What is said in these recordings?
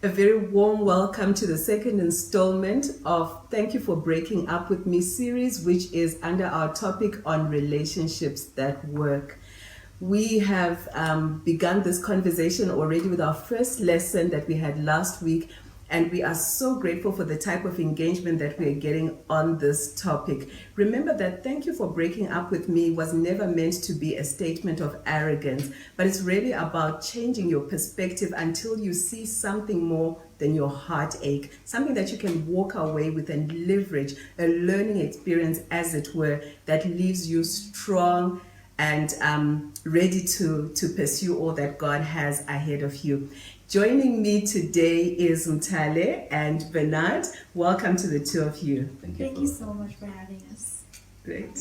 A very warm welcome to the second installment of Thank You For Breaking Up With Me series, which is under our topic on relationships that work. We have begun this conversation already with our first lesson that we had last week, and we are so grateful for the type of engagement that we are getting on this topic. Remember that Thank You For Breaking Up With Me was never meant to be a statement of arrogance, but it's really about changing your perspective until you see something more than your heartache, something that you can walk away with and leverage, a learning experience, as it were, that leaves you strong and ready to pursue all that God has ahead of you. Joining me today is Mtale and Bernard. Welcome to the two of you. Thank you so much for having us. Great.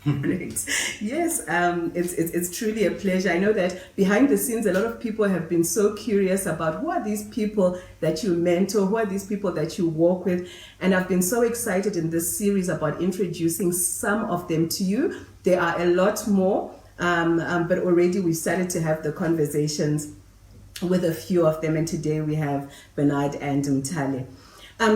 Great. Yes, it's truly a pleasure. I know that behind the scenes, a lot of people have been so curious about who are these people that you mentor, who are these people that you walk with, and I've been so excited in this series about introducing some of them to you. There are a lot more, but already we started to have the conversations with a few of them, and today we have Bernard and Mtale.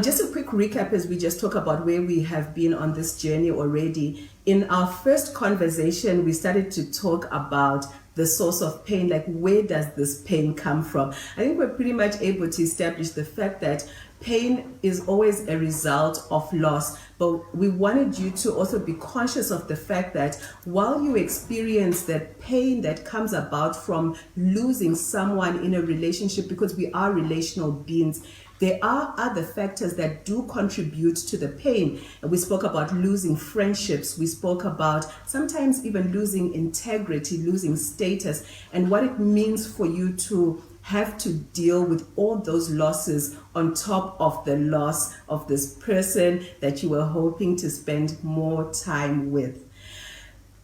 Just a quick recap as we just talk about where we have been on this journey already. In our first conversation, we started to talk about the source of pain, like where does this pain come from? I think we're pretty much able to establish the fact that pain is always a result of loss, but we wanted you to also be conscious of the fact that while you experience that pain that comes about from losing someone in a relationship, because we are relational beings, there are other factors that do contribute to the pain. We spoke about losing friendships. We spoke about sometimes even losing integrity, losing status, and what it means for you to have to deal with all those losses on top of the loss of this person that you were hoping to spend more time with.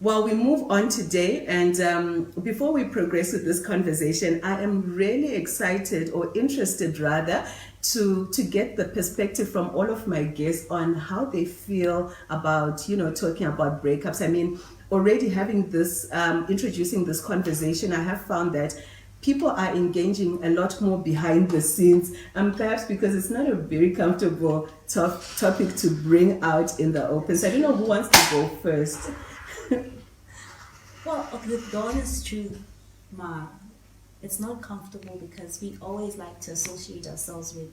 Well, we move on today, and before we progress with this conversation, I am really excited, or interested rather, to get the perspective from all of my guests on how they feel about, talking about breakups. I mean, already having this, introducing this conversation, I have found that people are engaging a lot more behind the scenes, perhaps because it's not a very comfortable topic to bring out in the open. So I don't know who wants to go first. Well, okay, the honest truth, Ma, it's not comfortable because we always like to associate ourselves with,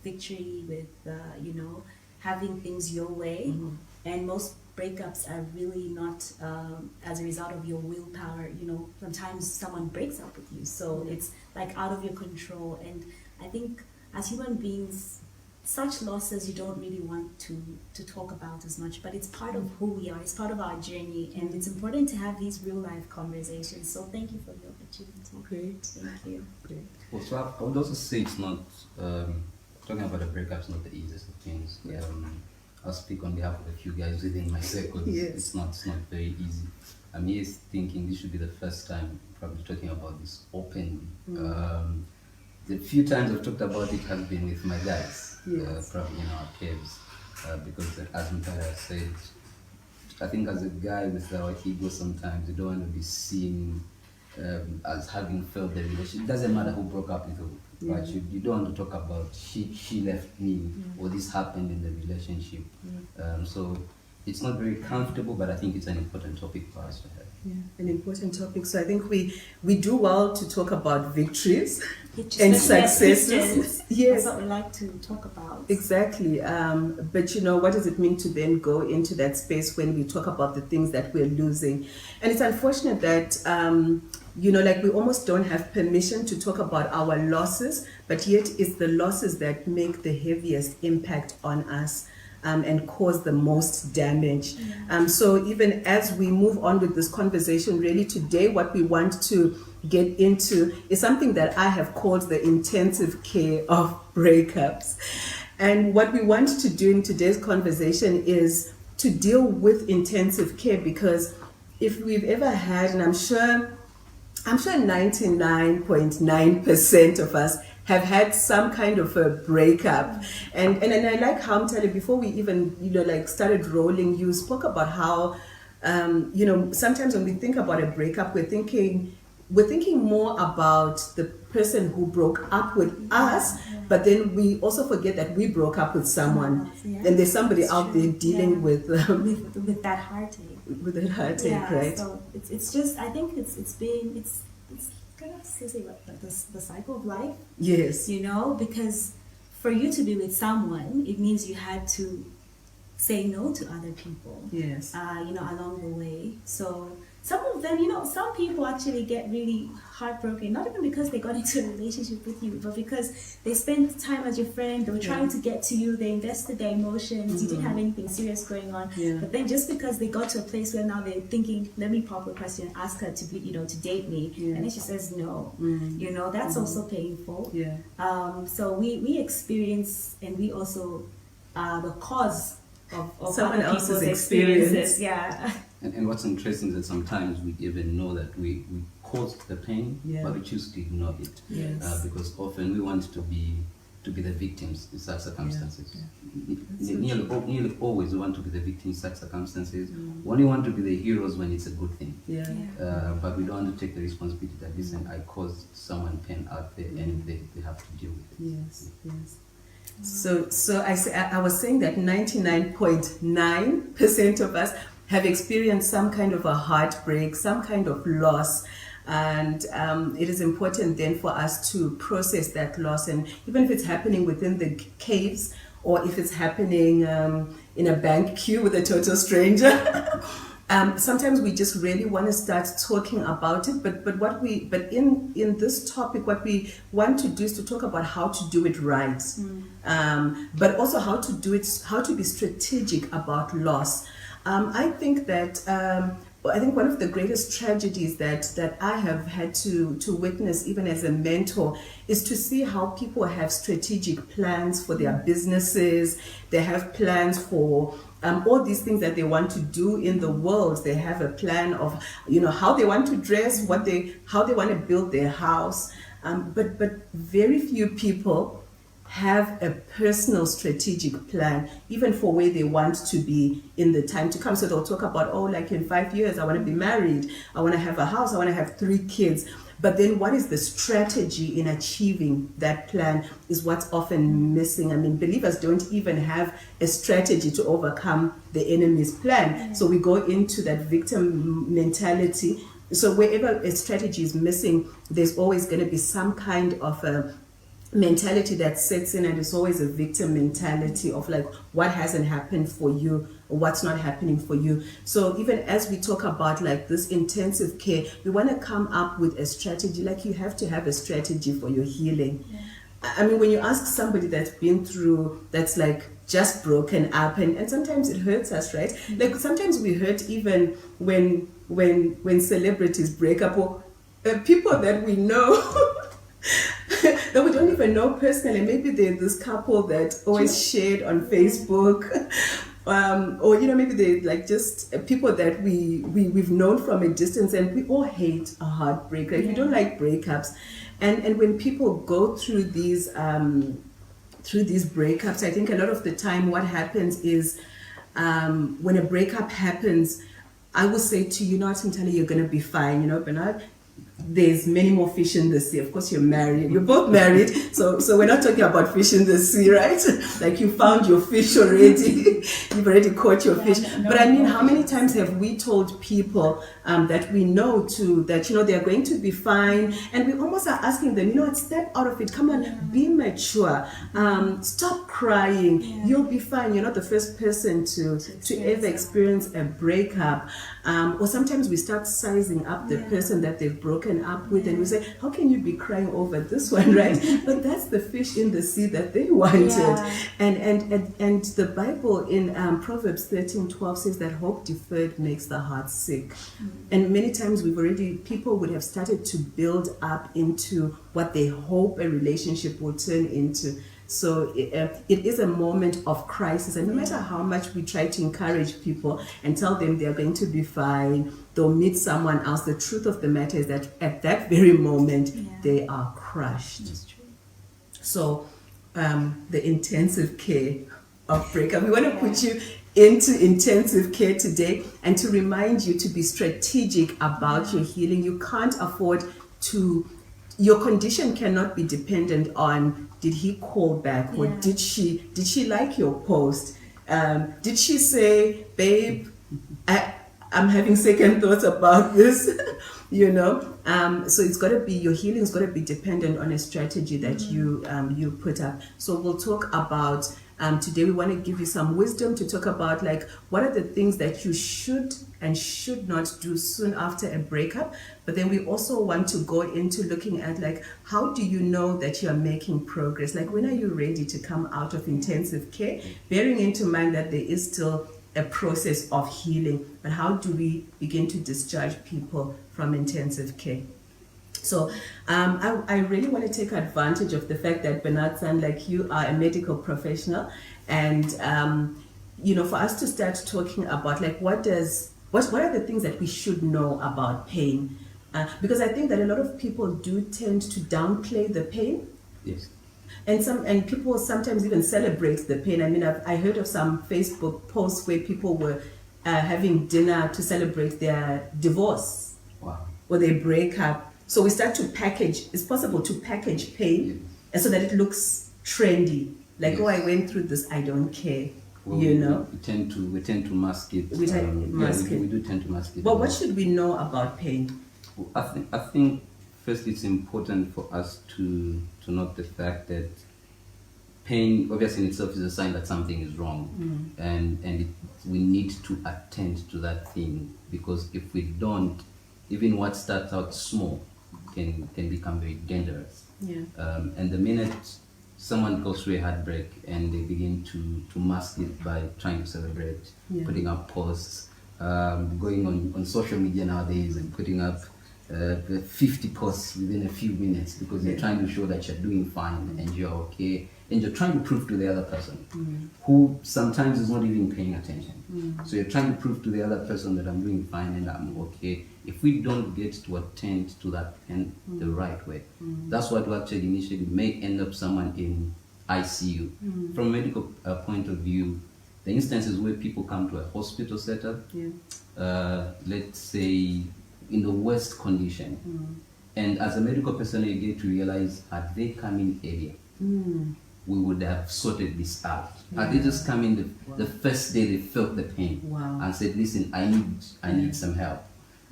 victory, with, having things your way. Mm-hmm. And most breakups are really not as a result of your willpower. Sometimes someone breaks up with you, so it's like out of your control. And I think as human beings, such losses you don't really want to talk about as much, but it's part of who we are, it's part of our journey, and it's important to have these real life conversations. So thank you for the opportunity. Great. Thank you. Great. Well, so I would also say it's not, talking about a breakup is not the easiest of things. Yeah. I'll speak on behalf of a few guys within my circle. Yes. It's not very easy. I'm here thinking this should be the first time probably talking about this openly. The few times I've talked about it has been with my guys. Yes. Probably in our peers, because as Mtara said, I think as a guy with our ego, sometimes you don't want to be seen as having failed the relationship. It doesn't matter who broke up with who, right? You don't want to talk about she left me or this happened in the relationship. So it's not very comfortable, but I think it's an important topic for us to have. Yeah, an important topic. So I think we do well to talk about victories and successes. Yes, that's what we like to talk about. Exactly. But what does it mean to then go into that space when we talk about the things that we're losing? And it's unfortunate that like we almost don't have permission to talk about our losses, but yet it's the losses that make the heaviest impact on us. And cause the most damage. So even as we move on with this conversation, really today what we want to get into is something that I have called the intensive care of breakups. And what we want to do in today's conversation is to deal with intensive care, because if we've ever had, and I'm sure 99.9% of us have had some kind of a breakup. And I like how Mtale, before we even started rolling, you spoke about how sometimes when we think about a breakup, we're thinking more about the person who broke up with us, but then we also forget that we broke up with someone, Yeah. and there's somebody It's out true. there dealing with with that heartache. with that heartache, Yeah, right? so it's just, I think it's kind of to say what the cycle of life, Yes. you know, because for you to be with someone, it means you had to say no to other people. Yes. You know, along the way. So some of them, you know, some people actually get really heartbroken, not even because they got into a relationship with you, but because they spent time as your friend, they were trying to get to you, they invested their emotions, you didn't have anything serious going on. Yeah. But then just because they got to a place where now they're thinking, let me pop a question, ask her to be, you know, to date me, Yeah. and then she says no. You know, that's also painful. Yeah. So we experience, and we also the cause of Someone other else's people's experience. experiences. Yeah. And what's interesting is that sometimes we even know that we caused the pain, Yeah. but we choose to ignore it. Yes. Because often we want to be the victims in such circumstances. So Nearly always we want to be the victim in such circumstances. We only want to be the heroes when it's a good thing. Yeah. But we don't want to take the responsibility that, listen, I caused someone pain out there and they have to deal with it. Yes. Yes. So I was saying that 99.9% of us have experienced some kind of a heartbreak, some kind of loss. And it is important then for us to process that loss. And even if it's happening within the caves, or if it's happening in a bank queue with a total stranger, sometimes we just really want to start talking about it. But in this topic, what we want to do is to talk about how to do it right, but also how to do it, how to be strategic about loss. I think one of the greatest tragedies that I have had to witness, even as a mentor, is to see how people have strategic plans for their businesses. They have plans for all these things that they want to do in the world. They have a plan of, you know, how they want to dress, how they want to build their house. But very few people have a personal strategic plan, even for where they want to be in the time to come. So they'll talk about, oh, like in 5 years, I want to be married, I want to have a house, I want to have 3 kids. But then what is the strategy in achieving that plan is what's often missing. I mean, believers don't even have a strategy to overcome the enemy's plan. So we go into that victim mentality. So wherever a strategy is missing, there's always going to be some kind of a mentality that sets in, and it's always a victim mentality of like, what hasn't happened for you, or what's not happening for you. So even as we talk about like this intensive care, we want to come up with a strategy. Like, you have to have a strategy for your healing. I mean, when you ask somebody that's been through, that's like just broken up, and sometimes it hurts us, right? Like sometimes we hurt even when celebrities break up, or people that we know that we don't even know personally. Maybe they're this couple that always shared on Facebook, or you know, maybe they're like just people that we've known from a distance, and we all hate a heartbreak. Like we don't like breakups, and when people go through these breakups, I think a lot of the time what happens is when a breakup happens, I will say to you, not entirely, you're going to be fine, you know, Bernard. There's many more fish in the sea. Of course, you're married. You're both married. So we're not talking about fish in the sea, right? Like you found your fish already. You've already caught your fish. But I mean, how many times have we told people that we know that, you know, they're going to be fine, and we almost are asking them, you know what, step out of it. Come on, be mature. Stop crying. You'll be fine. You're not the first person to ever experience a breakup. Or sometimes we start sizing up the person that they've broken up with, and we say, how can you be crying over this one, right? But that's the fish in the sea that they wanted. And the Bible in Proverbs 13:12 says that hope deferred makes the heart sick. And many times people would have started to build up into what they hope a relationship will turn into. So it is a moment of crisis, and no matter how much we try to encourage people and tell them they're going to be fine, they'll meet someone else, the truth of the matter is that at that very moment, they are crushed. That's true. So the intensive care of breakup, we want to put you into intensive care today and to remind you to be strategic about your healing. You can't afford to your condition cannot be dependent on did he call back or Yeah. did she like your post, did she say, babe, I'm having second thoughts about this, you know. So it's got to be, your healing's got to be dependent on a strategy that you put up. So we'll talk about, today we want to give you some wisdom to talk about, like, what are the things that you should and should not do soon after a breakup. But then we also want to go into looking at, like, how do you know that you're making progress? Like, when are you ready to come out of intensive care? Bearing into mind that there is still a process of healing, but how do we begin to discharge people from intensive care? So I really want to take advantage of the fact that Bernard-san, like, you are a medical professional, and you know, for us to start talking about, like, what are the things that we should know about pain, because I think that a lot of people do tend to downplay the pain. Yes. And people sometimes even celebrate the pain. I mean, I heard of some Facebook posts where people were having dinner to celebrate their divorce. Wow. Or their breakup. So we start to package. It's possible to package pain, Yes. and so that it looks trendy. Like, Yes. oh, I went through this. I don't care. Well, You know. we tend to mask it. We mask it. We do tend to mask it. But what should we know about pain? I think first it's important for us to note the fact that pain, obviously in itself, is a sign that something is wrong, and we need to attend to that thing, because if we don't, even what starts out small can become very dangerous. Yeah. And the minute someone goes through a heartbreak and they begin to mask it by trying to celebrate, Yeah. putting up posts, going on social media nowadays and putting up 50 posts within a few minutes, because you're trying to show that you're doing fine and you're okay, and you're trying to prove to the other person who sometimes is not even paying attention. So you're trying to prove to the other person that I'm doing fine and I'm okay. If we don't get to attend to that pain the right way, that's what will actually initially may end up someone in ICU. From a medical point of view, the instances where people come to a hospital setup, let's say in the worst condition, and as a medical personnel you get to realize, had they come in earlier, we would have sorted this out. Had they just come in the first day they felt the pain, and said, listen, I need some help,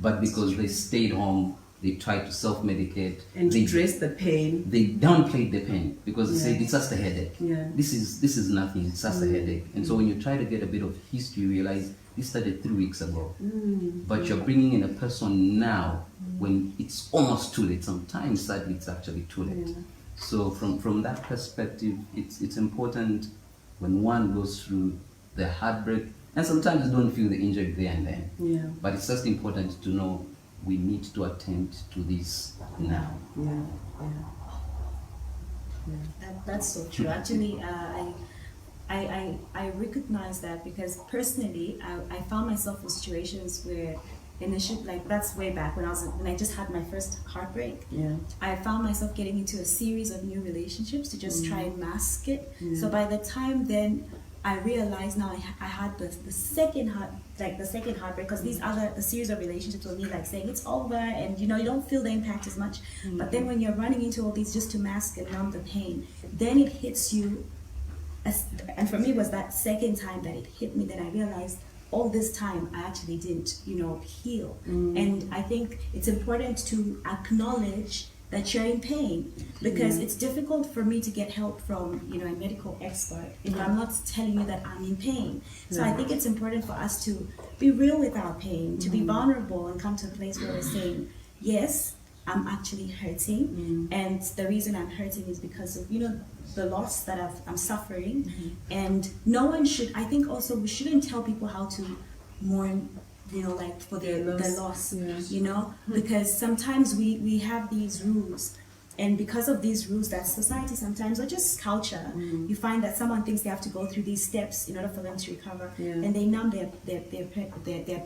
but because they stayed home, they tried to self-medicate And to dress the pain. They downplayed the pain, because they Yeah. said it's just a headache. Yeah. This is nothing. It's just a headache. And so when you try to get a bit of history, you realize this started 3 weeks ago. But you're bringing in a person now when it's almost too late. Sometimes, sadly, it's actually too late. Yeah. So from that perspective, it's important when one goes through the heartbreak, and sometimes you don't feel the injury there and then. Yeah. But it's just important to know we need to attend to this now. Yeah. That's so true. Actually, I recognize that, because personally, I found myself in situations where initially, like, that's way back when I just had my first heartbreak. Yeah. I found myself getting into a series of new relationships to just try and mask it. So by the time then I realized now I had the second heartbreak, because these other a series of relationships were me like saying it's over, and you don't feel the impact as much. But then when you're running into all these just to mask and numb the pain, then it hits you. And for me, it was that second time that it hit me that I realized all this time I actually didn't heal. And I think it's important to acknowledge that you're in pain, because it's difficult for me to get help from a medical expert if I'm not telling you that I'm in pain. So I think it's important for us to be real with our pain, to be vulnerable, and come to a place where we're saying, yes, I'm actually hurting, and the reason I'm hurting is because of the loss that I'm suffering. And no one should, I think also we shouldn't tell people how to mourn like for their loss, because sometimes we have these rules, and because of these rules that society sometimes, or just culture, you find that someone thinks they have to go through these steps in order for them to recover, and they numb their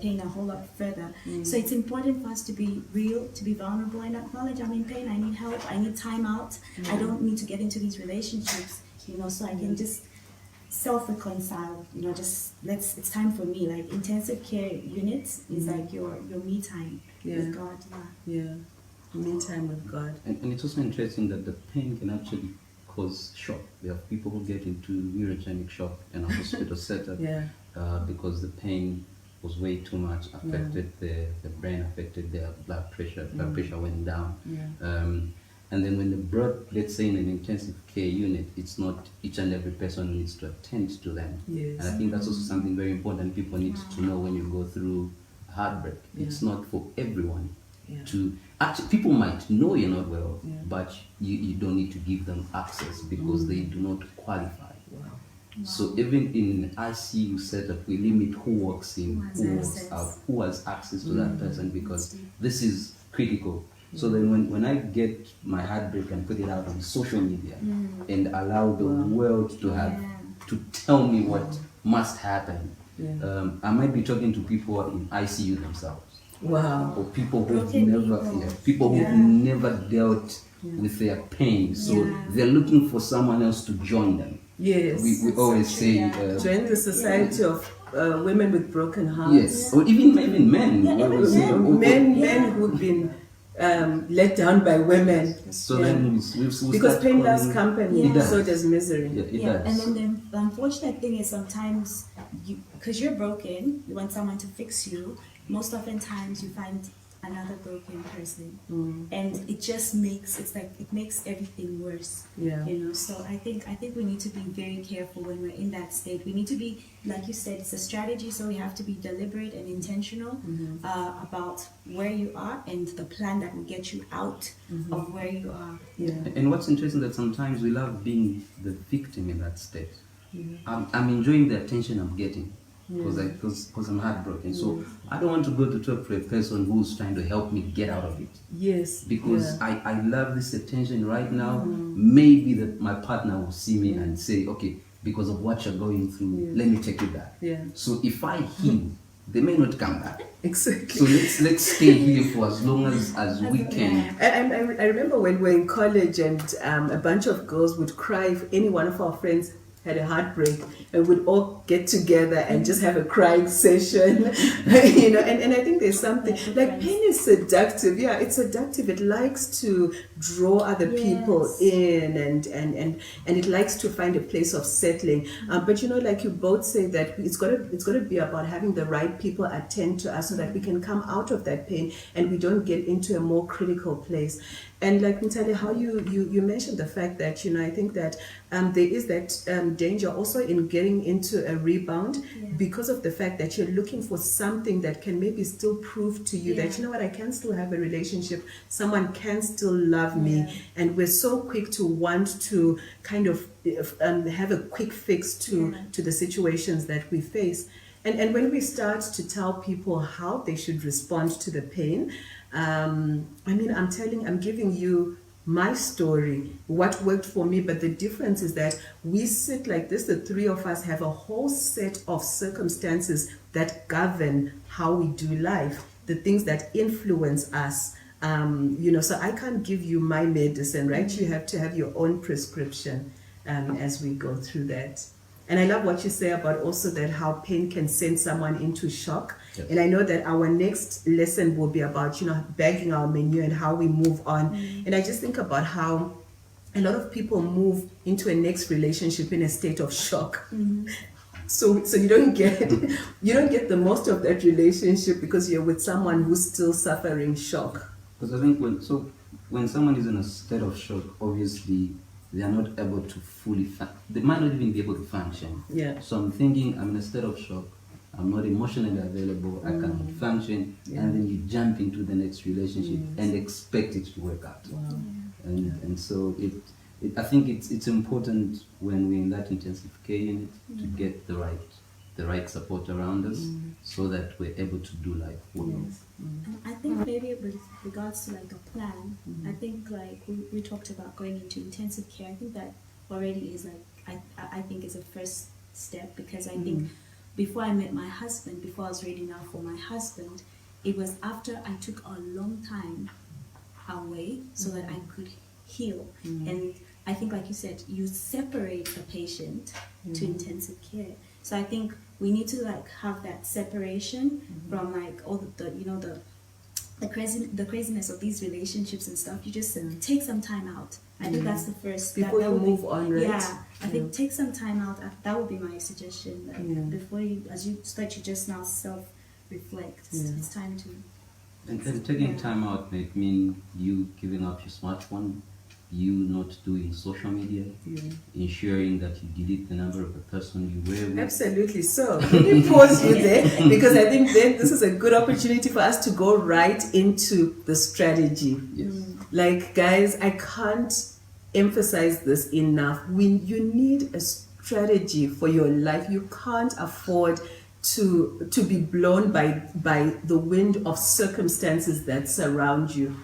pain a whole lot further. So it's important for us to be real, to be vulnerable, and acknowledge I'm in pain, I need help, I need time out, I don't need to get into these relationships, so I can just self-reconcile, it's time for me. Like, intensive care units is like your me time with God. Yeah. Me time with God. And it's also interesting that the pain can actually cause shock. There are people who get into neurogenic shock in a hospital setup Yeah. because the pain was way too much, affected the brain, affected their blood pressure went down. Yeah. And then when they brought, let's say, in an intensive care unit, it's not each and every person needs to attend to them. Yes. And I think that's also something very important people need to know when you go through heartbreak. Yeah. It's not for everyone Yeah. to actually, people might know you're not well, Yeah. but you don't need to give them access because they do not qualify. Wow. So even in an ICU setup, we limit who walks in, Who has who walks access. out, who has access to that person because That's deep. this is critical. So then when I get my heartbreak and put it out on social media and allow the world to have to tell me what must happen, Yeah. I might be talking to people in ICU themselves. Wow. Or people who've Broken never, people. people who've Yeah. never dealt with their pain. So Yeah. they're looking for someone else to join them. Yes. We That's always so say, true, yeah. Join the Society of Women with Broken Hearts. yes, or even men. Yeah, we even always say, men. oh, Men who've been let down by women. so Yeah. then we Because start pain loves calling- company, Yeah. so does misery. Yeah, it Yeah, does. and then the unfortunate thing is sometimes because you're broken, you want someone to fix you. Most oftentimes, you find another broken person, and it just makes it makes everything worse. Yeah. You know, so I think we need to be very careful when we're in that state. We need to be, like you said, it's a strategy, so we have to be deliberate and intentional about where you are and the plan that will get you out of where you are. Yeah. And what's interesting that sometimes we love being the victim in that state. I'm enjoying the attention I'm getting because I'm heartbroken. So I don't want to go to talk to a person who's trying to help me get out of it. Yes. Because yeah. I love this attention right now. Maybe that my partner will see me and say, okay, because of what you're going through, let me take you back. Yeah. So if I heal, they may not come back. Exactly. So let's stay here for as long as we can. I remember when we were in college and a bunch of girls would cry if any one of our friends had a heartbreak, and we'd all get together and just have a crying session. You know, and I think there's something like pain is seductive. Yeah, it's seductive. It likes to draw other people in, and it likes to find a place of settling. But you know, like you both say, that it's gotta be about having the right people attend to us so that we can come out of that pain and we don't get into a more critical place. And like Ntale, how you mentioned the fact that, you know, I think that there is that danger also in getting into a rebound because of the fact that you're looking for something that can maybe still prove to you that, you know what, I can still have a relationship, someone can still love me. And we're so quick to want to kind of have a quick fix to the situations that we face. And when we start to tell people how they should respond to the pain, I mean, I'm giving you my story, what worked for me, but the difference is that we sit like this, the three of us have a whole set of circumstances that govern how we do life, the things that influence us. You know, so I can't give you my medicine, right? You have to have your own prescription as we go through that. And I love what you say about also that how pain can send someone into shock. Yes. And I know that our next lesson will be about, you know, bagging our menu and how we move on. And I just think about how a lot of people move into a next relationship in a state of shock. So you don't get the most of that relationship because you're with someone who's still suffering shock. Because I think when someone is in a state of shock, obviously they are not able to fully they might not even be able to function. Yeah. So I'm thinking I'm in a state of shock, I'm not emotionally available, I cannot function, and then you jump into the next relationship and expect it to work out. Wow. And so I think it's important when we're in that intensive care unit to get the right support around us so that we're able to do life well. And I think maybe with regards to like a plan, I think like we talked about going into intensive care. I think that already is like I think is a first step, because I think before I met my husband, before I was ready now for my husband, it was after I took a long time away so that I could heal. And I think, like you said, you separate the patient to intensive care. So I think we need to like have that separation from like all the you know the the craziness of these relationships and stuff, you just take some time out. I think that's the first Before that you would move be, on, right? Yeah, I think take some time out. That would be my suggestion. That Yeah. before you, as you start, you just now self-reflect. It's time to. And taking time out may mean you giving up your smartphone, you not doing social media, ensuring that you delete the number of the person you were with. Absolutely. So let me pause you there, because I think then this is a good opportunity for us to go right into the strategy. Yes. Like, guys, I can't emphasize this enough. You need a strategy for your life. You can't afford to be blown by the wind of circumstances that surround you.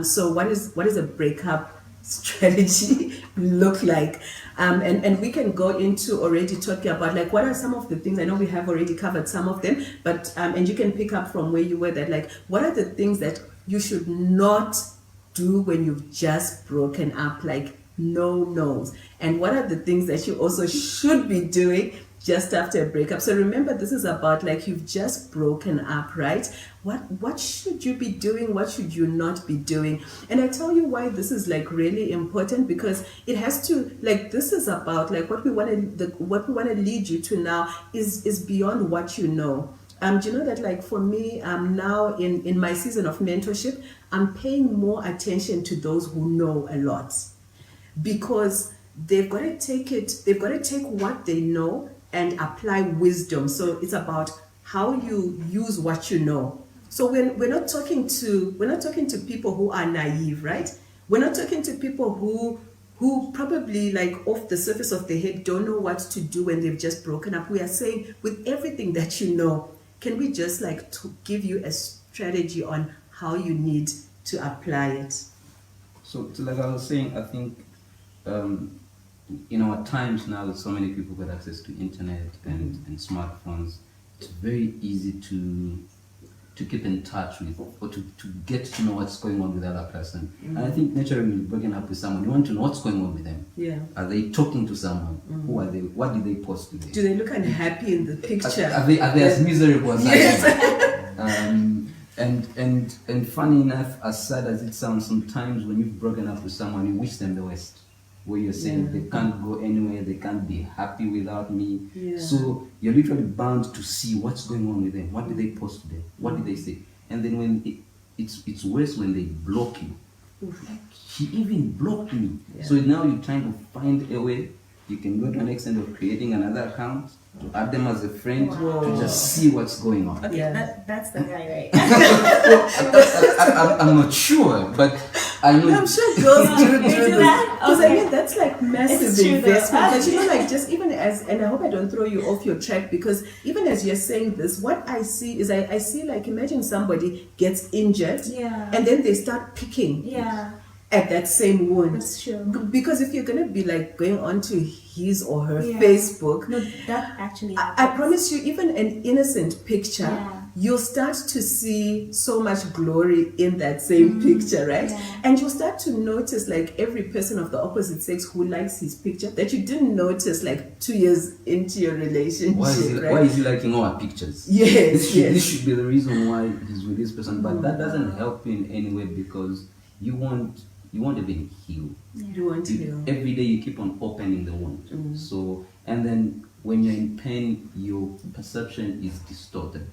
So what is a breakup strategy look like? And we can go into already talking about, like, what are some of the things. I know we have already covered some of them, but and you can pick up from where you were, that, like, what are the things that you should not do when you've just broken up, like no-nos, and what are the things that you also should be doing just after a breakup. So remember, this is about, like, you've just broken up, right? What should you be doing? What should you not be doing? And I tell you why this is, like, really important, because it has to, like, this is about, like, what we want to lead you to now is beyond what you know. Do you know that, like, for me, now in my season of mentorship, I'm paying more attention to those who know a lot, because they've got to take what they know and apply wisdom. So it's about how you use what you know. So when we're not talking to people who are naive, right? We're not talking to people who probably, like, off the surface of their head don't know what to do when they've just broken up. We are saying, with everything that you know, can we just, like, to give you a strategy on how you need to apply it? So like I was saying, I think in our times now, with so many people with access to internet and smartphones, it's very easy to keep in touch with, or to get to know what's going on with the other person. And I think naturally, when you're breaking up with someone, you want to know what's going on with them. Yeah. Are they talking to someone? Who are they? What did they post today? Do they look unhappy in the picture? Are they as miserable as I am? And funny enough, as sad as it sounds, sometimes when you've broken up with someone, you wish them the worst. Where you're saying they can't go anywhere, they can't be happy without me. Yeah. So you're literally bound to see what's going on with them. What did they post today? What did they say? And then when it's worse when they block you. Like, he even blocked me. Yeah. So now you're trying to find a way. You can go to an extent of creating another account to add them as a friend to just see what's going on. Okay, Yeah. that's the guy, right? I'm not sure, but I know. I'm sure girls do You do this. that? Because I Okay. mean, that's like massive It's true, though. investment. But you know, like, just even as, and I hope I don't throw you off your track, because even as you're saying this, what I see is, I see, like, imagine somebody gets injured, Yeah. and then they start picking Yeah, at that same wound. that's true. Because if you're gonna be, like, going onto his or her Yeah. Facebook, No, that actually I happens. promise you, even an innocent picture, Yeah. you'll start to see so much glory in that same picture, right? Yeah. And you'll start to notice, like, every person of the opposite sex who likes his picture that you didn't notice, like, 2 years into your relationship, right? Why is he liking our pictures? Yes, This should be the reason why he's with this person. But that doesn't help you in any way, because you won't even heal. You want to. Every day you keep on opening the wound. So, and then when you're in pain, your perception is distorted.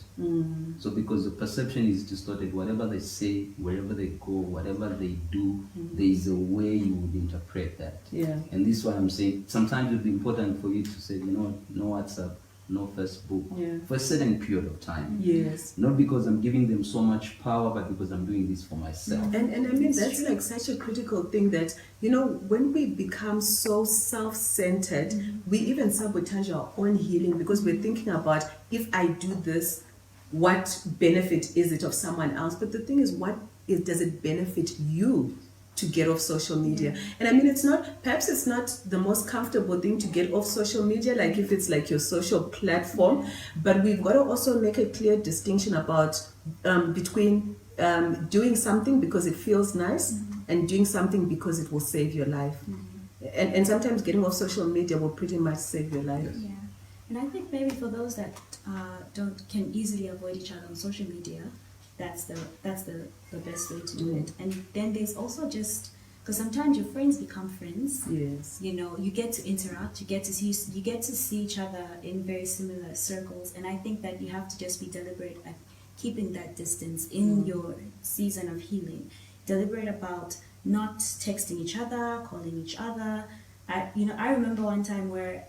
So because the perception is distorted, whatever they say, wherever they go, whatever they do, there is a way you would interpret that. Yeah. And this is what I'm saying. Sometimes it would be important for you to say, you know what, no WhatsApp, no Facebook, for a certain period of time. Yes. Not because I'm giving them so much power, but because I'm doing this for myself. And I mean, that's like such a critical thing, that, you know, when we become so self-centered, we even sabotage our own healing, because we're thinking about, if I do this, what benefit is it of someone else? But the thing is, does it benefit you to get off social media? And I mean, perhaps it's not the most comfortable thing to get off social media, like if it's like your social platform, but we've got to also make a clear distinction about between doing something because it feels nice and doing something because it will save your life. And sometimes getting off social media will pretty much save your life. Yeah, and I think maybe for those that can easily avoid each other on social media, that's the best way to do it. And then there's also just, because sometimes your friends become friends. Yes. You know, you get to interact, you get to see each other in very similar circles, and I think that you have to just be deliberate at keeping that distance in your season of healing. Deliberate about not texting each other, calling each other. I remember one time where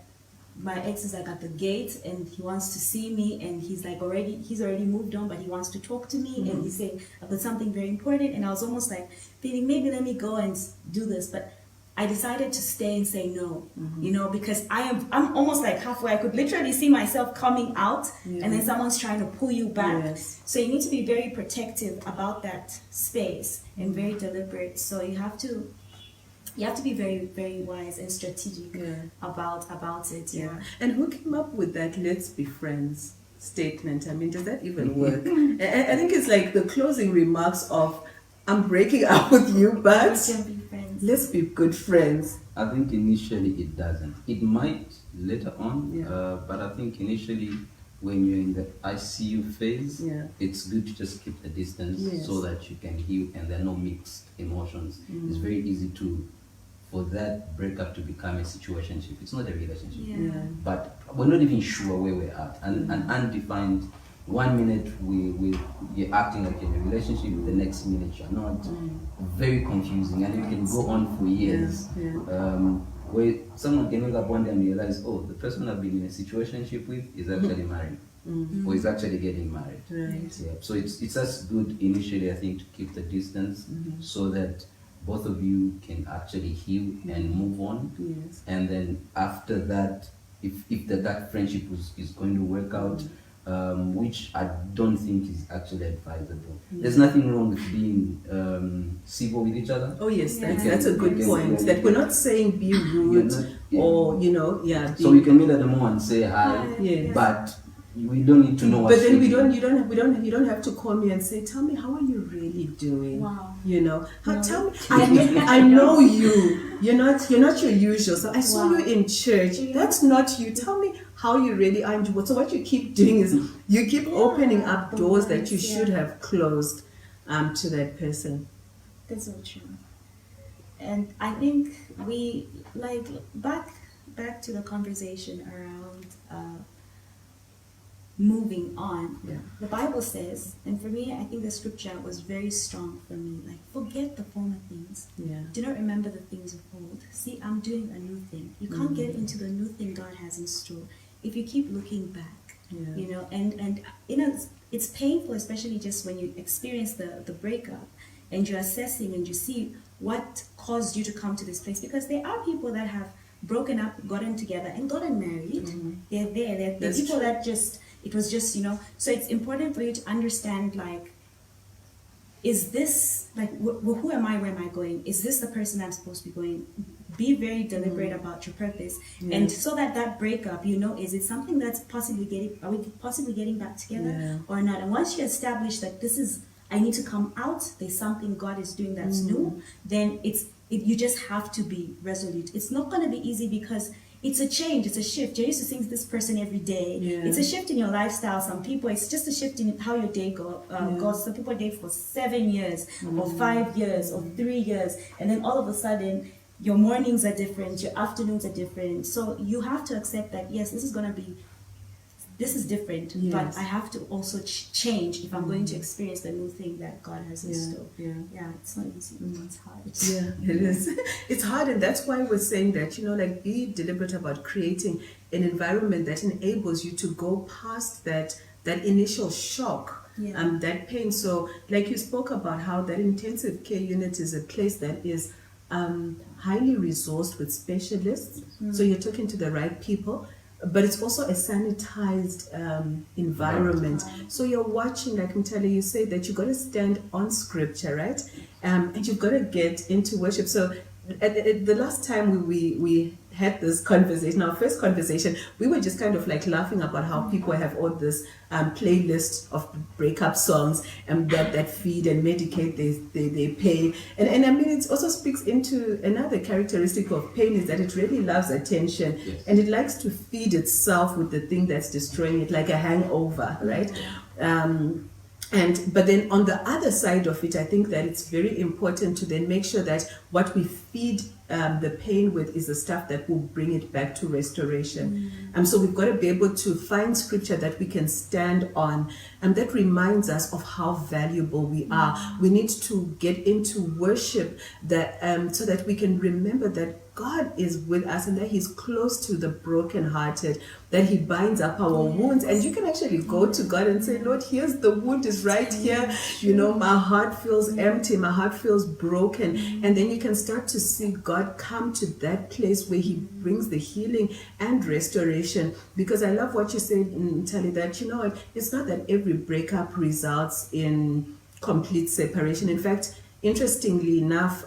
my ex is like at the gate and he wants to see me, and he's already moved on, but he wants to talk to me, and he's saying about something very important, and I was almost like feeling maybe let me go and do this, but I decided to stay and say no, you know, because I'm almost like halfway. I could literally see myself coming out, and then someone's trying to pull you back. Yes. So you need to be very protective about that space and very deliberate. So you have to be very, very wise and strategic about it. Yeah. And who came up with that "let's be friends" statement? I mean, does that even work? I think it's like the closing remarks of, "I'm breaking up with you, but We can be friends. let's be good friends." I think initially it doesn't. It might later on, Yeah. but I think initially when you're in the ICU phase, Yeah. it's good to just keep the distance Yes. so that you can heal and there are no mixed emotions. It's very easy for that breakup to become a situationship. It's not a relationship. Yeah. But we're not even sure where we're at. And an undefined, 1 minute you're acting like you're in a relationship, the next minute you're not. Very confusing, and it can go on for years. Where someone can wake up one day and realize, oh, the person I've been in a situationship with is actually married. Or is actually getting married. Right. Yeah. So it's just good initially, I think, to keep the distance so that both of you can actually heal and move on. Yes. And then after that, if that friendship is going to work out, which I don't think is actually advisable. There's nothing wrong with being civil with each other. Oh yes, Yeah. that's a good point. That we're not saying be rude or So we can meet at the mall and say hi, Yes. but we don't need to know what. But then you don't have to call me and say, "Tell me, how are you really doing?" Wow. You know, No. tell me. I know you. You're not your usual. So I saw you in church. Yeah. That's not you. Tell me how you really are. So what you keep doing is you keep opening up doors that you should have closed to that person. That's so true. And I think we back to the conversation around moving on. Yeah. The Bible says, and for me, I think the scripture was very strong for me. Like, forget the former things. Yeah. Do not remember the things of old. See, I'm doing a new thing. You can't get into the new thing God has in store if you keep looking back. Yeah. You know, and you know, it's painful, especially just when you experience the breakup and you're assessing and you see what caused you to come to this place, because there are people that have broken up, gotten together, and gotten married. They're there. They're That's people true. that it was just, you know. So it's important for you to understand, like, is this, like, who am I, where am I going? Is this the person I'm supposed to be going? Be very deliberate about your purpose. And so that breakup, you know, is it something that's are we possibly getting back together or not? And once you establish that I need to come out, there's something God is doing that's new, then you just have to be resolute. It's not going to be easy because it's a change, it's a shift. You're used to seeing this person every day. Yeah. It's a shift in your lifestyle. Some people, it's just a shift in how your day goes. Some people date for 7 years or 5 years or 3 years. And then all of a sudden, your mornings are different, your afternoons are different. So you have to accept that, yes, this is different, but I have to also change if I'm going to experience the new thing that God has in store. Yeah, it's not easy. It's hard. Yeah, it is. It's hard, and that's why we're saying that, you know, like, be deliberate about creating an environment that enables you to go past that initial shock, that pain. So, like you spoke about how that intensive care unit is a place that is highly resourced with specialists. So you're talking to the right people. But it's also a sanitized environment. So you're watching, like I'm telling you, say that you've got to stand on scripture, right? And you've got to get into worship. So at the last time we had this conversation, our first conversation, we were just kind of like laughing about how people have all this playlist of breakup songs that feed and medicate, they pay. And I mean, it also speaks into another characteristic of pain, is that it really loves attention. And it likes to feed itself with the thing that's destroying it, like a hangover, right? But then on the other side of it, I think that it's very important to then make sure that what we feed the pain with is the stuff that will bring it back to restoration. So we've got to be able to find scripture that we can stand on, and that reminds us of how valuable we are. We need to get into worship that so that we can remember that God is with us and that He's close to the brokenhearted, that He binds up our wounds. And you can actually go to God and say, Lord, here's the wound is right here. You know, my heart feels empty, my heart feels broken. And then you can start to see God come to that place where He brings the healing and restoration. Because I love what you said, Tali, that, you know what, it's not that every breakup results in complete separation. In fact, interestingly enough,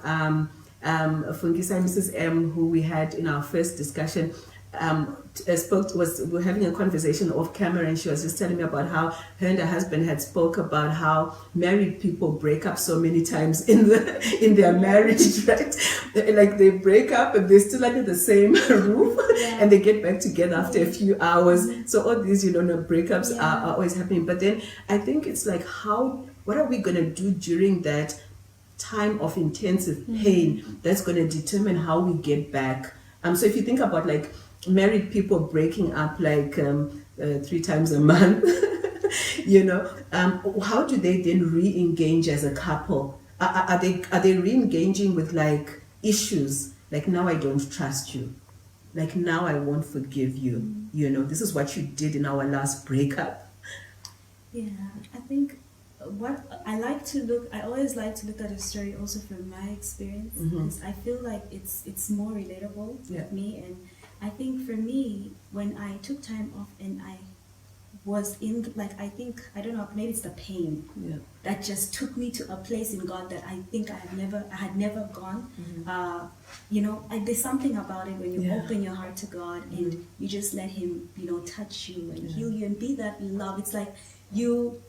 Fungisa, Mrs. M, who we had in our first discussion, we're having a conversation off camera, and she was just telling me about how her and her husband had spoke about how married people break up so many times in their marriage, right? Like they break up and they're still under the same roof, and they get back together after a few hours. So all these, breakups are always happening. But then I think it's like, what are we going to do during that time of intensive pain that's going to determine how we get back? So if you think about like married people breaking up like 3 times a month, how do they then re-engage as a couple? Are they re-engaging with like issues like, now I don't trust you, like now I won't forgive you, this is what you did in our last breakup? Yeah, I think I always like to look at a story also from my experience, because I feel like it's more relatable with me. And I think for me, when I took time off and I was in, like, I don't know, maybe it's the pain that just took me to a place in God that I think I had never gone. There's something about it when you open your heart to God and you just let Him, touch you and heal you and be that love. It's like you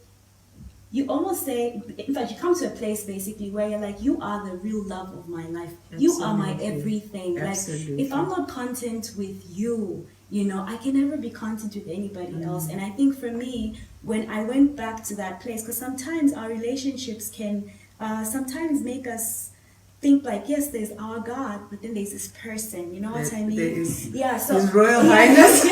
almost say, in fact, you come to a place basically where you're like, you are the real love of my life. Absolutely. You are my everything. Absolutely. Like, if I'm not content with you, I can never be content with anybody else. And I think for me, when I went back to that place, because sometimes our relationships can sometimes make us think like, yes, there's our God, but then there's this person, you know what I mean? His Royal Highness.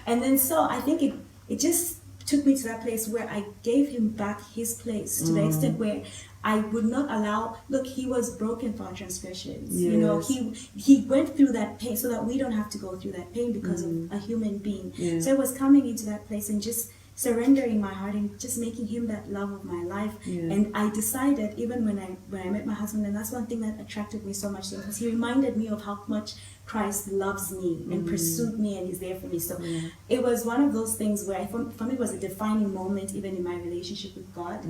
And then so I think it just took me to that place where I gave Him back His place, to the extent where I would not allow, look, He was broken for our transgressions. Yes. He went through that pain so that we don't have to go through that pain because of a human being. Yeah. So I was coming into that place and just surrendering my heart and just making Him that love of my life. Yeah. And I decided, even when I met my husband, and that's one thing that attracted me so much to him, because he reminded me of how much Christ loves me and pursued me and is there for me. So it was one of those things where for me it was a defining moment even in my relationship with God,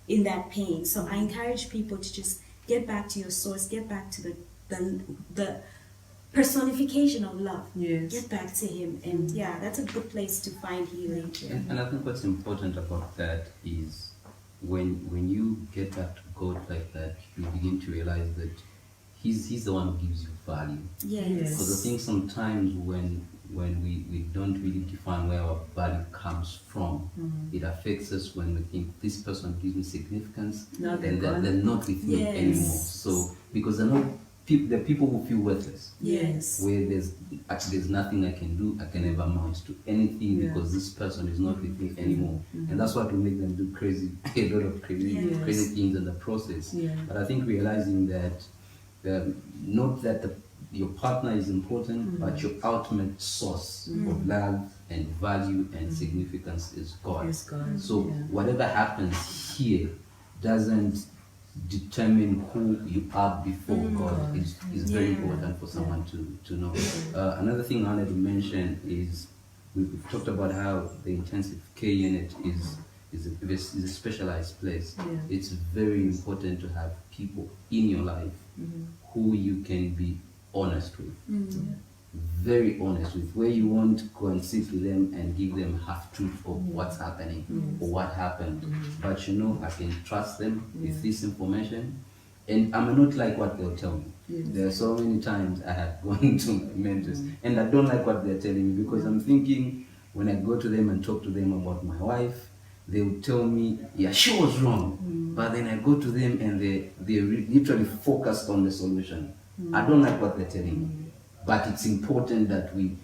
in that pain. So I encourage people to just get back to your source, get back to the personification of love. Yes. Get back to Him, and that's a good place to find healing. And I think what's important about that is when you get back to God like that, you begin to realize that He's the one who gives you value. Yes. Because I think sometimes when we don't really define where our value comes from, it affects us when we think this person gives me significance, and they're not with me anymore. So because they're people who feel worthless. Yes. Where there's nothing I can do, I can never amount to anything because this person is not with me anymore. And that's what will make them do a lot of crazy things in the process. Yeah. But I think realizing that not that your partner is important, but your ultimate source of love and value and significance is God. Yes, God. So whatever happens here doesn't determine who you are before God. Is very important for someone to know. Another thing I wanted to mention is we've talked about how the intensive care unit is a specialized place. Yeah. It's very important to have people in your life who you can be honest with. Very honest with, where you won't go and sit with them and give them half truth of what's happening or what happened. But I can trust them with this information, and I may not like what they'll tell me. There are so many times I have gone to my mentors and I don't like what they're telling me, because I'm thinking, when I go to them and talk to them about my wife, they would tell me, yeah, she was wrong. But then I go to them and they literally focus on the solution. I don't like what they're telling me. But it's important that we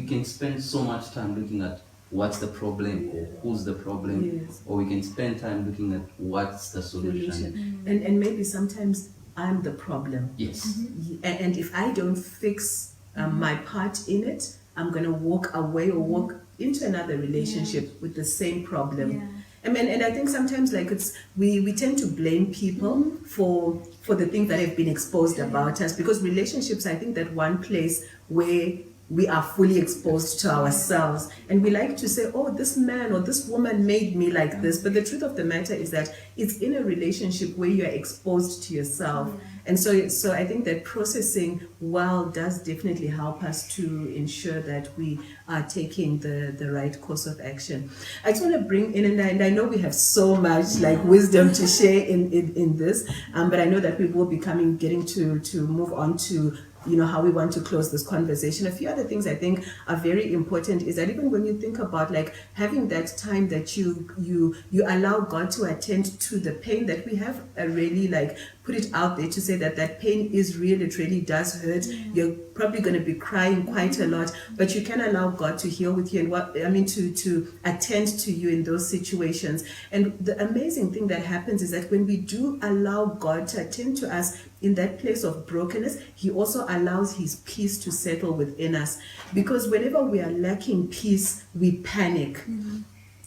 can spend so much time looking at what's the problem or who's the problem, Yes. or we can spend time looking at what's the solution. And maybe sometimes I'm the problem. Yes. And if I don't fix my part in it, I'm going to walk away or walk into another relationship with the same problem. Yeah. I mean, and I think sometimes like we tend to blame people for the things that have been exposed about us, because relationships, I think, that one place where we are fully exposed to ourselves, and we like to say, oh, this man or this woman made me like this. But the truth of the matter is that it's in a relationship where you are exposed to yourself. And so I think that processing well does definitely help us to ensure that we are taking the right course of action. I just want to bring in, and I know we have so much like wisdom to share in this, but I know that we will be getting to move on to how we want to close this conversation. A few other things I think are very important is that even when you think about like having that time that you allow God to attend to the pain that we have, really like put it out there to say that pain is real, it really does hurt. You're probably going to be crying quite a lot, but you can allow God to heal with you and to attend to you in those situations. And the amazing thing that happens is that when we do allow God to attend to us in that place of brokenness, He also allows His peace to settle within us. Because whenever we are lacking peace, we panic.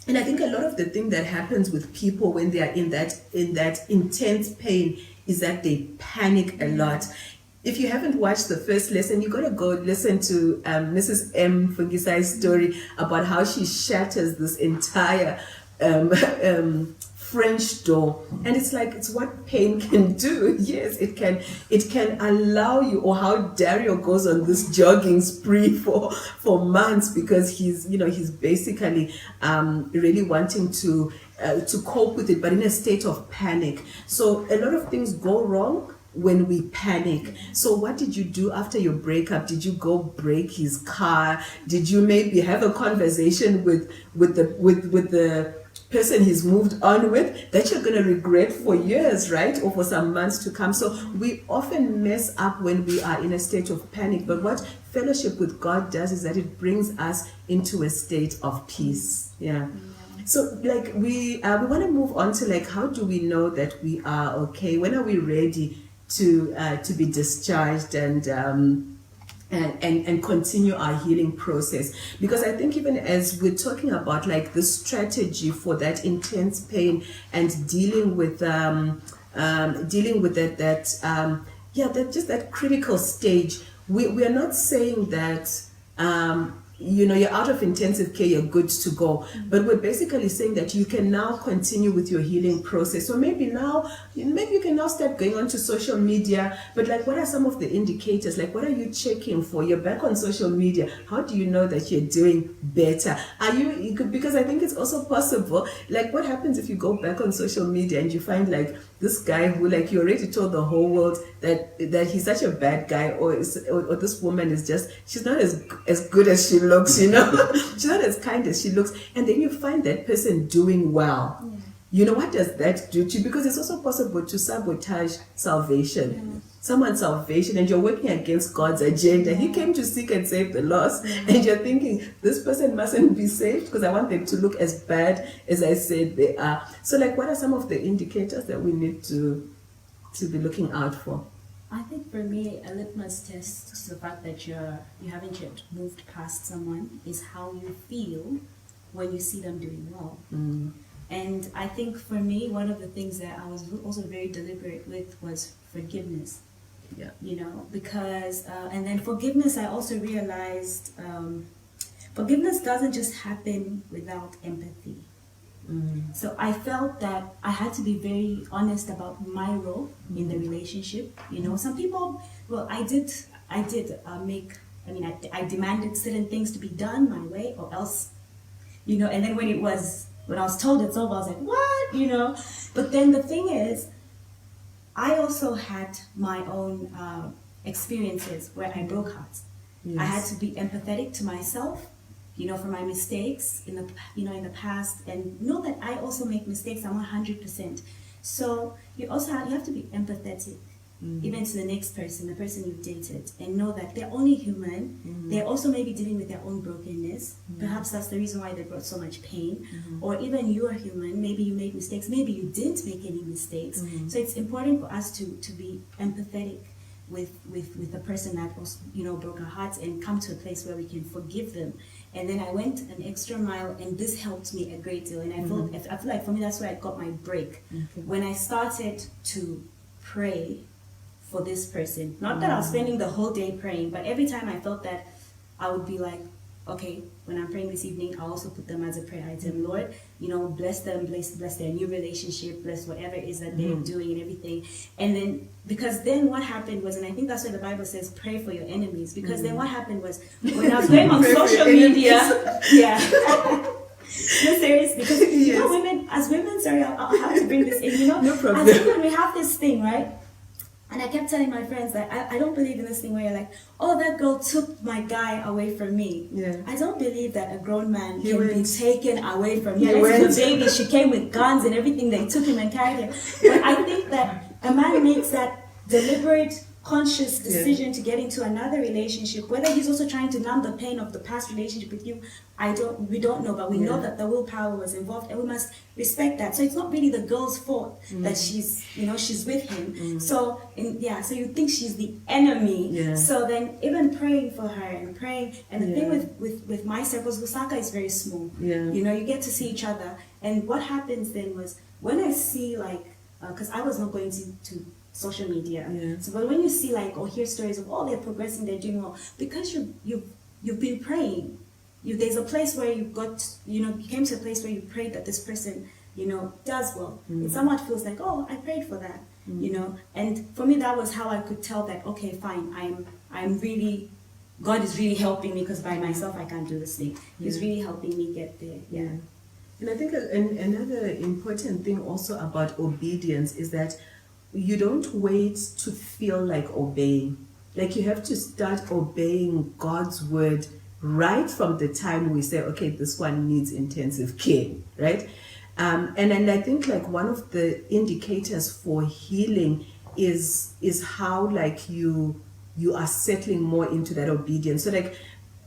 And I think a lot of the thing that happens with people when they are in that intense pain is that they panic a lot. If you haven't watched the first lesson, you got to go listen to Mrs. M. Fungisai's story about how she shatters this entire French door, and it's what pain can do. Yes, it can allow you, or how Dario goes on this jogging spree for months because he's basically really wanting to cope with it, but in a state of panic. So a lot of things go wrong when we panic. So what did you do after your breakup? Did you go break his car? Did you maybe have a conversation with the person he's moved on with that you're going to regret for years, right? Or for some months to come. So we often mess up when we are in a state of panic. But what fellowship with God does is that it brings us into a state of peace. Yeah. So like we want to move on to like, how do we know that we are okay? When are we ready to be discharged and continue our healing process? Because I think even as we're talking about like the strategy for that intense pain and dealing with that just that critical stage, we are not saying that you're out of intensive care, you're good to go. But we're basically saying that you can now continue with your healing process. So maybe you can now start going onto social media. But like, what are some of the indicators? Like, what are you checking for? You're back on social media. How do you know that you're doing better? Because I think it's also possible. Like, what happens if you go back on social media and you find like this guy who like you already told the whole world that he's such a bad guy, or this woman is just, she's not as good as she looks, she's not as kind as she looks, and then you find that person doing well. What does that do to you? Because it's also possible to sabotage salvation, someone's salvation, and you're working against God's agenda. He came to seek and save the lost, and you're thinking this person mustn't be saved because I want them to look as bad as I said they are. So like, what are some of the indicators that we need to be looking out for? I think for me, a litmus test to the fact that you haven't yet moved past someone is how you feel when you see them doing well. And I think for me, one of the things that I was also very deliberate with was forgiveness. Yeah. Because and then forgiveness, I also realized forgiveness doesn't just happen without empathy. So I felt that I had to be very honest about my role in the relationship. Some people, well, I demanded certain things to be done my way or else, and then when I was told it's over, I was like, what? But then the thing is, I also had my own experiences where I broke hearts. Yes. I had to be empathetic to myself for my mistakes in the past, and know that I also make mistakes. I'm 100%. So you have to be empathetic, even to the next person, the person you've dated, and know that they're only human. They're also maybe dealing with their own brokenness. Perhaps that's the reason why they brought so much pain. Or even you are human. Maybe you made mistakes. Maybe you didn't make any mistakes. So it's important for us to be empathetic with the person that was, broke our hearts, and come to a place where we can forgive them. And then I went an extra mile, and this helped me a great deal. And I feel like for me, that's where I got my break. When I started to pray for this person. Not that I was spending the whole day praying, but every time I felt that, I would be like, okay, when I'm praying this evening, I'll also put them as a prayer item. Lord, bless them, bless their new relationship, bless whatever it is that they're doing and everything. And then, because then what happened was, and I think that's why the Bible says, pray for your enemies. Because then what happened was, when I was going on social media, no, seriously, because women, as women, sorry, I'll have to bring this in, No problem. as women, we have this thing, right? And I kept telling my friends that I don't believe in this thing where you're like, oh, that girl took my guy away from me. Yeah. I don't believe that a grown man He can be went. taken away from He me. This went. is a baby. She came with guns and everything. They took him and carried him. But I think that a man makes that deliberate, conscious decision to get into another relationship, whether he's also trying to numb the pain of the past relationship with you, we don't know, but we know that the willpower was involved, and we must respect that. So it's not really the girl's fault that she's with him. So so you think she's the enemy. So then even praying for her and praying, and the thing with my circles, Lusaka is very small. You get to see each other, and what happens then was, when I see, like, because I was not going to social media. So, but when you see, like, or hear stories of, oh, they're progressing, they're doing well, because you've been praying. There's a place where you got, you came to a place where you prayed that this person, does well. It somewhat feels like, oh, I prayed for that, And for me, that was how I could tell that, okay, fine, I'm really, God is really helping me, because by myself I can't do this thing. He's really helping me get there. And I think another important thing also about obedience is that you don't wait to feel like obeying. Like, you have to start obeying God's word right from the time we say, okay, this one needs intensive care, right? And I think, like, one of the indicators for healing is how, like, you are settling more into that obedience. So, like,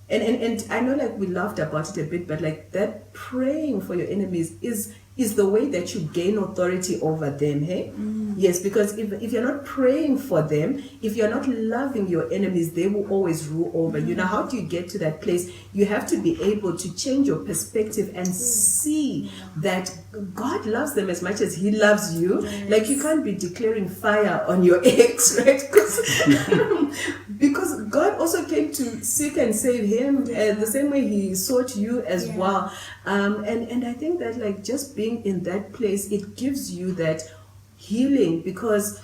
and I know, like, we laughed about it a bit, but, like, that praying for your enemies is the way that you gain authority over them, hey? Yes, because if you're not praying for them, if you're not loving your enemies, they will always rule over you. Now, how do you get to that place? You have to be able to change your perspective and see that God loves them as much as He loves you. Like, you can't be declaring fire on your ex, right? Because God also came to seek and save him the same way He sought you as well. And I think that, like, just being in that place, it gives you that healing, because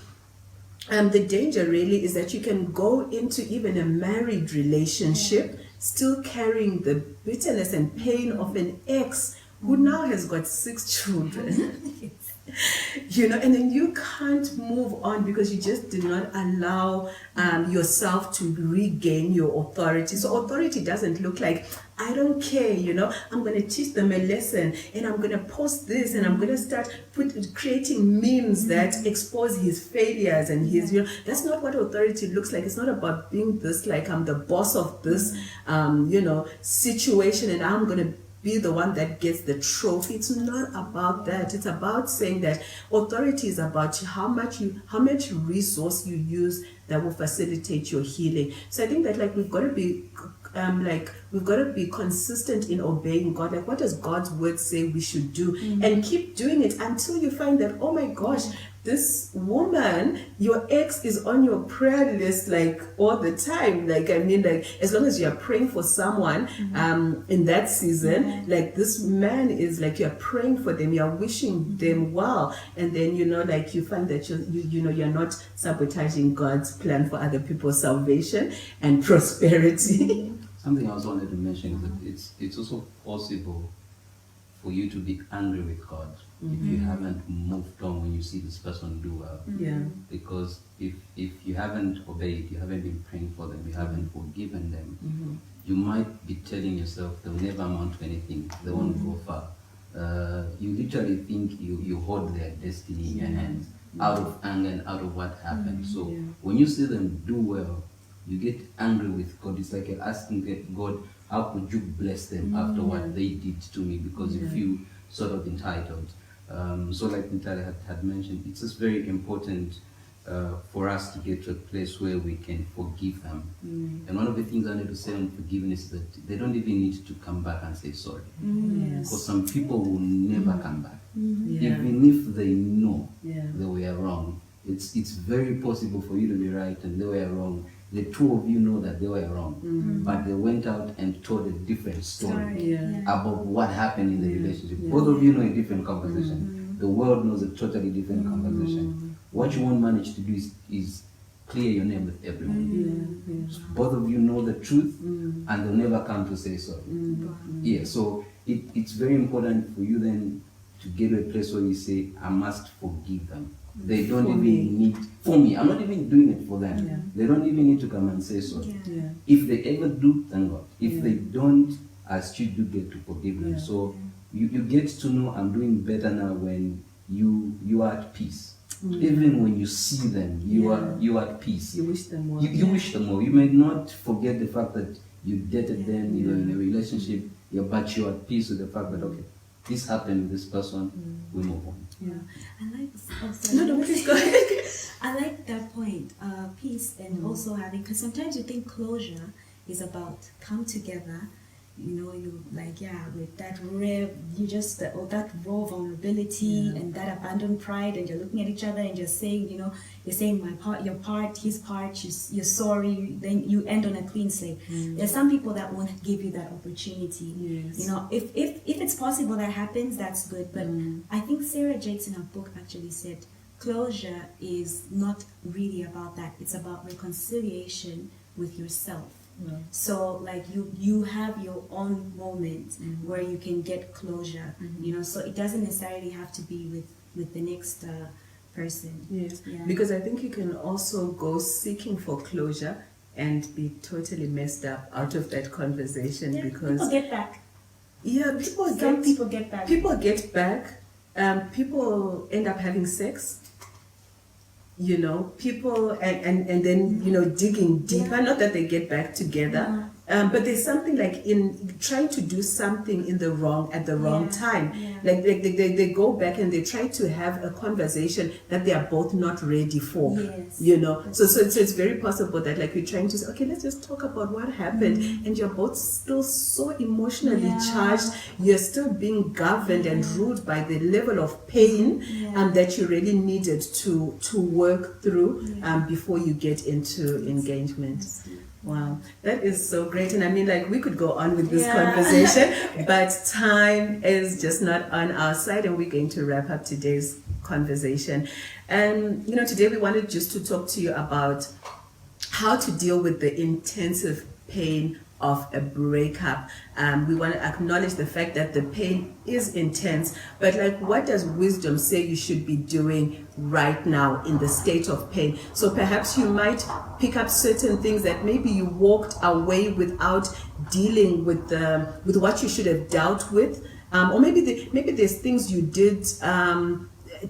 the danger really is that you can go into even a married relationship still carrying the bitterness and pain of an ex who now has got 6 children. And then you can't move on because you just did not allow yourself to regain your authority. So authority doesn't look like, I don't care, I'm going to teach them a lesson, and I'm going to post this, and I'm going to start creating memes that expose his failures and his, that's not what authority looks like. It's not about being this, like, I'm the boss of this, situation, and I'm going to be the one that gets the trophy. It's not about that. It's about saying that authority is about how much resource you use that will facilitate your healing. So I think that, like, we've got to be consistent in obeying God. Like, what does God's word say we should do? And keep doing it until you find that, oh my gosh, this woman, your ex, is on your prayer list, like, all the time. Like, I mean, like, as long as you are praying for someone in that season, like, this man is, like, you're praying for them, you're wishing them well, and then, like, you find that you're not sabotaging God's plan for other people's salvation and prosperity. Something I also wanted to mention is that it's also possible for you to be angry with God if you haven't moved on when you see this person do well. Because if you haven't obeyed, you haven't been praying for them, you haven't forgiven them, you might be telling yourself they'll never amount to anything, they won't go far. You literally think you hold their destiny in your hands out of anger and out of what happened. So when you see them do well, you get angry with God. It's like you're asking God, how could you bless them after what they did to me? Because you feel sort of entitled. So like Natalia had mentioned, it's just very important for us to get to a place where we can forgive them. And one of the things I need to say on forgiveness is that they don't even need to come back and say sorry. Because some people will never come back. Even if they know they were wrong. It's very possible for you to be right and they were wrong. The two of you know that they were wrong, but they went out and told a different story about what happened in the relationship. Both of you know a different conversation. The world knows a totally different conversation. What you won't manage to do is clear your name with everyone. So both of you know the truth, and they'll never come to say sorry. So it's very important for you then to get to a place where you say, I must forgive them. They don't even need, for me, I'm not even doing it for them. They don't even need to come and say sorry. If they ever do, thank God. If they don't, I still do get to forgive them. So you get to know I'm doing better now when you are at peace. Even when you see them, you are at peace. You wish them well. You wish them well. You may not forget the fact that you dated them, you're in a relationship, but you're at peace with the fact that, okay, this happened with this person, we move on. I like. Please go ahead. I like that point, peace, and also having. Because sometimes you think closure is about come together. You with that rare, that raw vulnerability and that abandoned pride, and you're looking at each other and you're saying, you're saying my part, your part, his part. You're sorry. Then you end on a clean slate. There's some people that won't give you that opportunity. If it's possible that happens, that's good. But I think Sarah Jakes in her book actually said closure is not really about that. It's about reconciliation with yourself. So like you have your own moment where you can get closure, so it doesn't necessarily have to be with the next person. Because I think you can also go seeking for closure and be totally messed up out of that conversation because people get back. People get back. People end up having sex. People and then digging deeper, not that they get back together, but there's something like in trying to do something at the wrong time. Like they go back and they try to have a conversation that they are both not ready for. So it's very possible that like you're trying to say, okay, let's just talk about what happened, and you're both still so emotionally charged. You're still being governed and ruled by the level of pain that you really needed to work through before you get into engagement. Wow, that is so great. And I mean, like, we could go on with this conversation, but time is just not on our side, and we're going to wrap up today's conversation. And, today we wanted just to talk to you about how to deal with the intensive pain of a breakup. We want to acknowledge the fact that the pain is intense, but like, what does wisdom say you should be doing right now in the state of pain? So perhaps you might pick up certain things that maybe you walked away without dealing with what you should have dealt with, or maybe there's things you did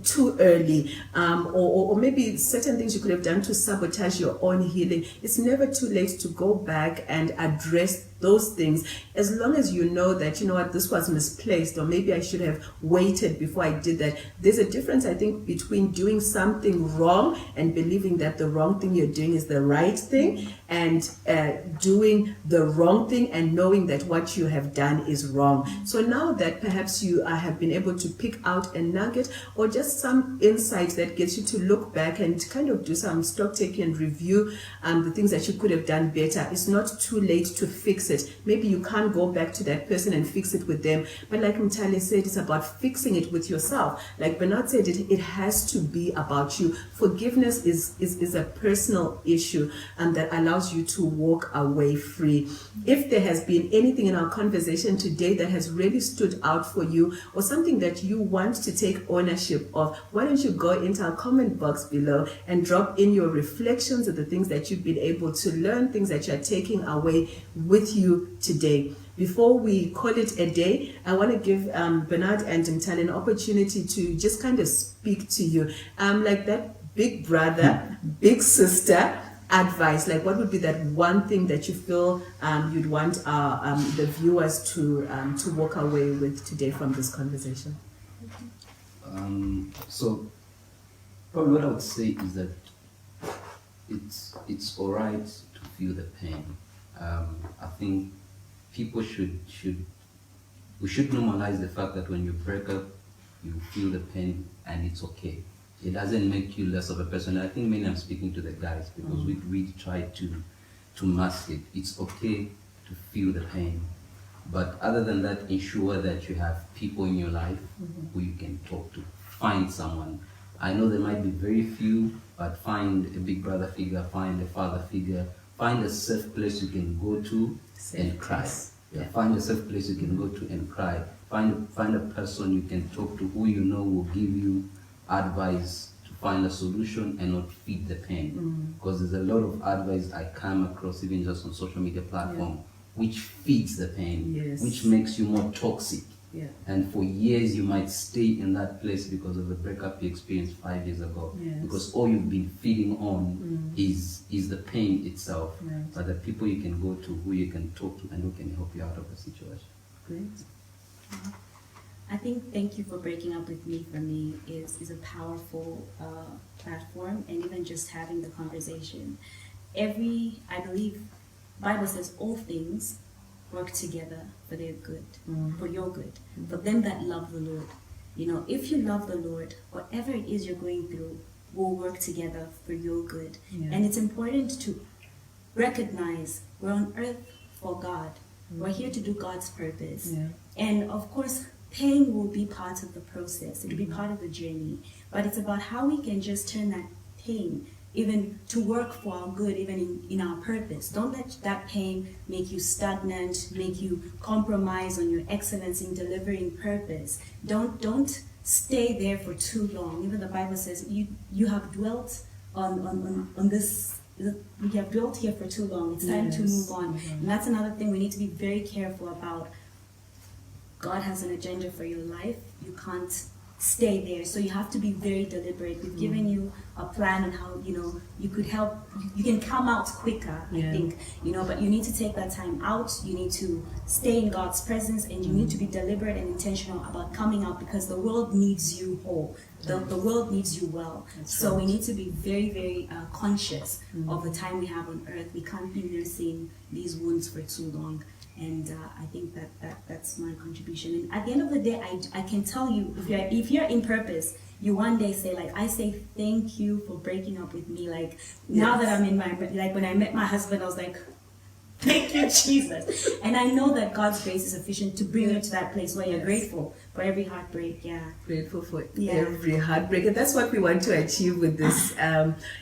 too early, or maybe certain things you could have done to sabotage your own healing. It's never too late to go back and address those things, as long as you know that, this was misplaced, or maybe I should have waited before I did that. There's a difference, I think, between doing something wrong and believing that the wrong thing you're doing is the right thing, and doing the wrong thing and knowing that what you have done is wrong. So now that perhaps you have been able to pick out a nugget or just some insights that gets you to look back and kind of do some stock taking and review the things that you could have done better, it's not too late to fix it. Maybe you can't go back to that person and fix it with them, but like Mtali said, it's about fixing it with yourself. Like Bernard said, it has to be about you. Forgiveness is a personal issue that allows you to walk away free. If there has been anything in our conversation today that has really stood out for you, or something that you want to take ownership of, why don't you go into our comment box below and drop in your reflections of the things that you've been able to learn, things that you're taking away with you you today. Before we call it a day, I want to give Bernard and Mtali an opportunity to just kind of speak to you. Like that big brother, big sister advice, like what would be that one thing that you feel you'd want the viewers to walk away with today from this conversation? So probably what I would say is that it's all right to feel the pain. I think people we should normalize the fact that when you break up, you feel the pain and it's okay. It doesn't make you less of a person. I think mainly I'm speaking to the guys because we really try to mask it. It's okay to feel the pain. But other than that, ensure that you have people in your life who you can talk to. Find someone. I know there might be very few, but find a big brother figure, find a father figure, find a safe place you can go to and cry. Yeah, find a safe place you can go to and cry. Find a person you can talk to who you know will give you advice to find a solution and not feed the pain. Because there's a lot of advice I come across even just on social media platform which feeds the pain, which makes you more toxic. Yeah. And for years you might stay in that place because of the breakup you experienced 5 years ago. Because all you've been feeding on is the pain itself. Right. But the people you can go to, who you can talk to, and who can help you out of the situation. Great. I think Thank You For Breaking Up With Me, for me, is a powerful platform, and even just having the conversation. I believe, Bible says all things work together for their good, for your good, for them that love the Lord. You know, if you love the Lord, whatever it is you're going through will work together for your good. And it's important to recognize we're on earth for God. We're here to do God's purpose. And of course, pain will be part of the process. It'll be part of the journey. But it's about how we can just turn that pain even to work for our good, even in our purpose. Don't let that pain make you stagnant, make you compromise on your excellence in delivering purpose. Don't stay there for too long. Even the Bible says you have dwelt on this. We have dwelt here for too long. It's time to move on. And that's another thing we need to be very careful about. God has an agenda for your life. You can't stay there. So you have to be very deliberate. We've given you a plan on how, you could help, you can come out quicker, I think, but you need to take that time out. You need to stay in God's presence, and you need to be deliberate and intentional about coming out, because the world needs you whole. The world needs you well. So we need to be very, very conscious of the time we have on earth. We can't be nursing these wounds for too long. And I think that's my contribution. And at the end of the day, I can tell you, if you're in purpose, you one day say, like, I say thank you for breaking up with me. Like, now that I'm in like when I met my husband, I was like, thank you, Jesus. And I know that God's grace is sufficient to bring you to that place where you're grateful for every heartbreak. Grateful for every heartbreak. And that's what we want to achieve with this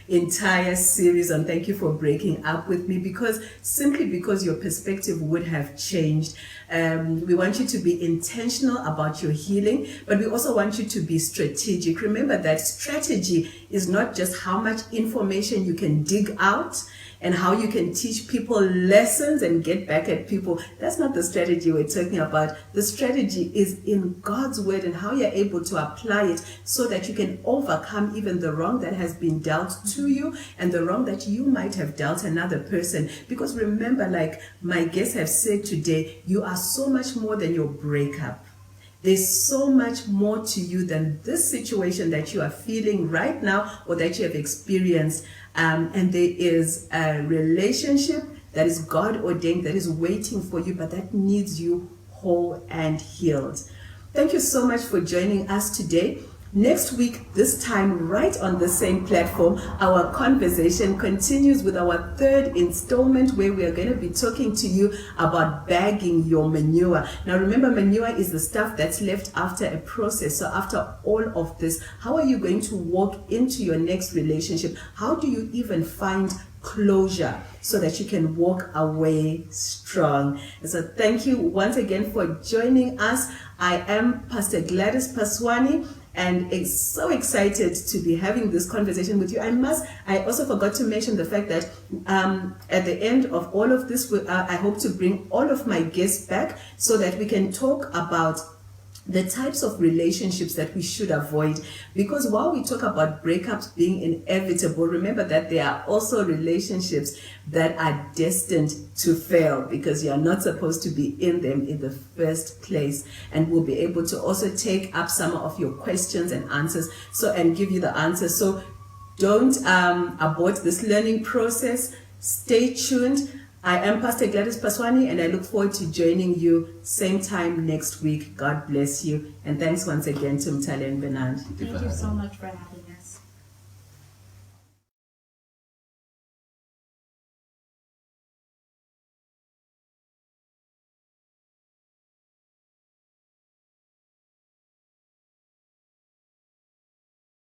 entire series on Thank You For Breaking Up With Me, simply because your perspective would have changed. We want you to be intentional about your healing, but we also want you to be strategic. Remember that strategy is not just how much information you can dig out and how you can teach people lessons and get back at people. That's not the strategy we're talking about. The strategy is in God's word and how you're able to apply it so that you can overcome even the wrong that has been dealt to you and the wrong that you might have dealt another person. Because remember, like my guests have said today, you are so much more than your breakup. There's so much more to you than this situation that you are feeling right now or that you have experienced. And there is a relationship that is God ordained, that is waiting for you, but that needs you whole and healed. Thank you so much for joining us today. Next week, this time right on the same platform, our conversation continues with our third installment, where we are going to be talking to you about bagging your manure. Now remember, manure is the stuff that's left after a process. So after all of this, how are you going to walk into your next relationship? How do you even find closure so that you can walk away strong? And so thank you once again for joining us. I am Pastor Gladys Paswani, and it's so excited to be having this conversation with you. I also forgot to mention the fact that at the end of all of this, I hope to bring all of my guests back so that we can talk about the types of relationships that we should avoid. Because while we talk about breakups being inevitable, remember that there are also relationships that are destined to fail because you are not supposed to be in them in the first place. And we'll be able to also take up some of your questions and answers and give you the answers. So don't abort this learning process. Stay tuned. I am Pastor Gladys Paswani, and I look forward to joining you same time next week. God bless you. And thanks once again to Mtale and Bernard. Thank you so much for having me.